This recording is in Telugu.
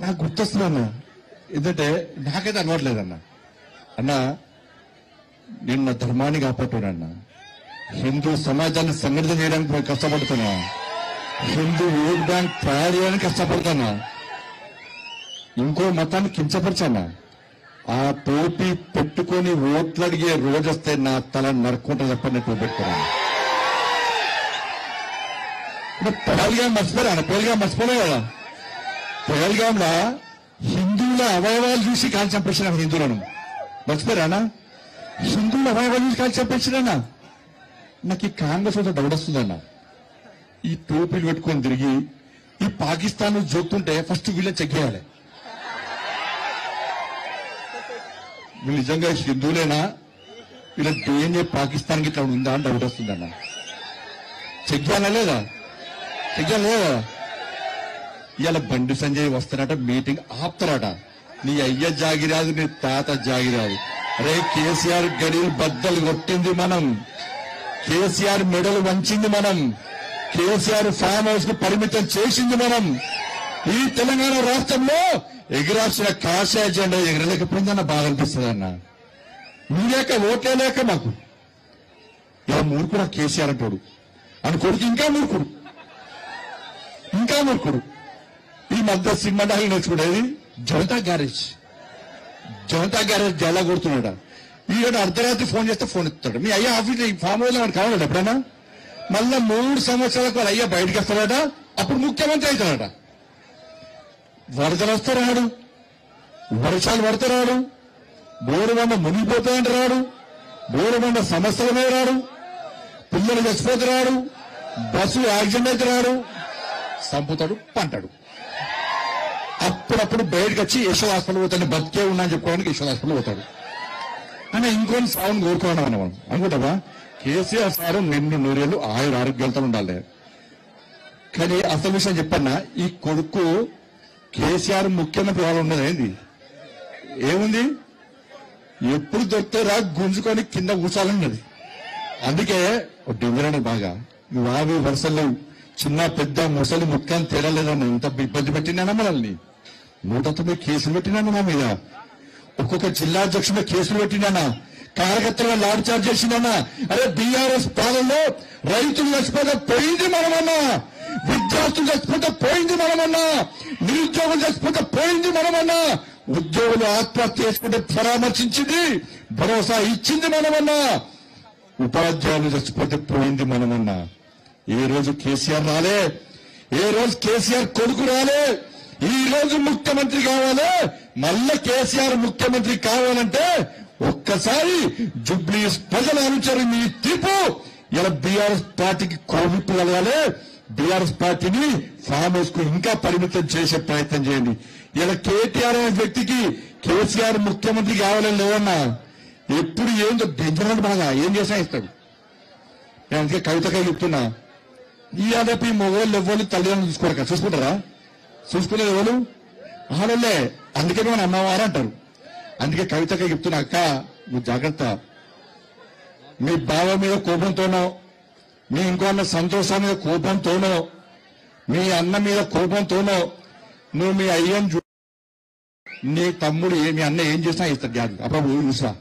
నాకు గుర్తొస్తుంది అన్న. ఎందుకంటే నాకైతే అలవాట్లేదన్న. అన్న నిన్న ధర్మాన్ని కాపాడుతున్నా, హిందూ సమాజాన్ని సంఘటితం చేయడానికి కష్టపడుతున్నా, హిందూ ఓట్ బ్యాంక్ తయారు చేయడానికి కష్టపడుతున్నా, ఇంకో మతాన్ని కించపరిచానా. ఆ టోపీ పెట్టుకొని ఓట్లు అడిగే రోజు వస్తే నా తల నరుక్కుంటా చెప్పని టోపీ పెట్టుకున్నాను. పహల్గాం మర్చిపోయాను, పహల్గాం మర్చిపోలే కదా. పహల్గాంలో హిందువుల అవయవాలు చూసి కాల్చి చంపేసిన హిందువులను మర్చిపోయానా? హిందువుల అవయవాలు చూసి కాల్చి చంపేసినా. నాకు ఈ కాంగ్రెస్ వద్ద డౌట్ వస్తుందన్న. ఈ టోపీలు పెట్టుకొని తిరిగి ఈ పాకిస్తాన్ జోక్తుంటే ఫస్ట్ వీళ్ళని చెక్ చేయాలి. వీళ్ళు నిజంగా హిందువులేనా, వీళ్ళ డిఎన్ఏ పాకిస్తాన్కి ఇట్లా ఉందా అని డౌట్ వస్తుందన్న. చెక్ చేయాలా లేదా? చెక్ చేయాలి లేదా? ఇవాళ బండి సంజయ్ వస్తారట, మీటింగ్ ఆపుతారట. నీ అయ్య జాగిరాదు, నీ తాత జాగిరాదు. అరే కేసీఆర్ గడిలు బద్దలు కొట్టింది మనం, కేసీఆర్ మెడలు వంచింది మనం, కేసీఆర్ ఫామ్ హౌస్ కు పరిమితం చేసింది మనం. ఈ తెలంగాణ రాష్ట్రంలో ఎగిరాల్సిన కాషాయ జెండా ఎగరలేకపోయిందన్న బాధ అనిపిస్తుంది అన్న. మీలేక ఓట్లే లేక మాకు ఇలా మూర్ఖుడు కేసీఆర్ అంటాడు అని కొడుకు ఇంకా మూర్ఖుడు, ఇంకా మూర్ఖుడు. ఈ మధ్య సినిమా డాలు నేర్చుకునేది జనతా గ్యారేజ్ జలా కొడుతున్నాడు. ఈయన అర్ధరాత్రి ఫోన్ చేస్తే ఫోన్ ఎత్తాడు. మీ అయ్యా ఆఫీస్ ఫామ్ హౌస్ వాడు కావాలట ఎప్పుడైనా. మళ్ళా 3 సంవత్సరాలకు వాళ్ళ అయ్యా బయటకు వస్తాడట, అప్పుడు ముఖ్యమంత్రి అవుతాడట. వరదలు వస్తే రాడు, వర్షాలు పడితే రాడు, బోరుబండ మునిగిపోతాయంటే రాడు, బోరుబండ సమస్యల మీద రాడు, పిల్లలు చచ్చిపోతే రాడు, బస్సు యాక్సిడెంట్ అయితే రాడు, సంపుతాడు, పంటాడు. అప్పుడప్పుడు బయటకు వచ్చి యశోద హాస్పిటల్ పోతాడు, బతికే ఉన్నా అని చెప్పుకోవడానికి యశోద హాస్పిటల్ పోతాడు. అని ఇంకొని సాగుని కోరుకోవడం మనం అనుకుంటావా? కేసీఆర్ సారు నిన్ను 100 ఏళ్ళు ఆరోగ్యాలతో ఉండాలి. కానీ అసలు విషయం చెప్పన్నా, ఈ కొడుకు కేసీఆర్ ముఖ్యమంత్రి వాళ్ళు ఉన్నది ఏంది? ఏముంది? ఎప్పుడు దొరికితే రా గుంజుకొని కింద కూర్చోవాలన్నది. అందుకే డేంజర్ అనేది బాగా వావి వరుసలు చిన్న పెద్ద ముసలి ముఖ్యాన్ని తేడలేదన్న. ఇంత ఇబ్బంది పెట్టినా మనల్ని 109 కేసులు పెట్టినా నా మీద, ఒక్కొక్క జిల్లా అధ్యక్షుడు కేసులు పెట్టినా, కార్యకర్తలను లాడ్ చార్జ్ చేసిందన్నా. అరే బీఆర్ఎస్ పాలనలో రైతులు చచ్చిపోతే పోయింది మనమన్నా, విద్యార్థులు చచ్చిపోతే పోయింది మనమన్నా, నిరుద్యోగులు చచ్చిపోతే పోయింది మనమన్నా, ఉద్యోగులు ఆత్మహత్య చేసుకుంటే పరామర్శించింది, భరోసా ఇచ్చింది మనమన్నా, ఉపాధ్యాయులు చచ్చిపోతే పోయింది మనమన్నా. ఏ రోజు కేసీఆర్ రాలే, ఏ రోజు కేసీఆర్ కొడుకు రాలే. ఈ రోజు ముఖ్యమంత్రి కావాలి, మళ్ళా కేసీఆర్ ముఖ్యమంత్రి కావాలంటే ఒక్కసారి జుబ్లీ ప్రజల అనుచరు మీ తీర్పు. ఇలా బీఆర్ఎస్ పార్టీకి కోవిప్పు కలగాలి, బీఆర్ఎస్ పార్టీని ఫామ్ హౌస్ కు ఇంకా పరిమితం చేసే ప్రయత్నం చేయండి. ఇలా కేటీఆర్ అనే వ్యక్తికి కేసీఆర్ ముఖ్యమంత్రి కావాలని లేదన్నా. ఎప్పుడు ఏందో డేంజర్ బాగా ఏం చేసినా ఇస్తాడు. నేను అందుకే కవితగా చెప్తున్నా, ఈ ఆడపి మొగోళ్ళు ఎవ్వరు తల్లిదండ్రులు చూసుకోరు, చూసుకుంటారా? చూసుకునేది ఎవరు? ఆడలే. అందుకే మనం అమ్మవారు అంటారు. అందుకే కవితగా చెప్తున్నా, అక్క నువ్వు జాగ్రత్త. మీ బావ మీద కోపంతోనో, మీ ఇంకో అన్న సంతోషం మీద కోపంతోనో, మీ అన్న మీద కోపంతోనో నువ్వు మీ అయ్యని నీ తమ్ముడు మీ అన్న ఏం చేసినా ఇస్తాడు. అప్పుడు చూసా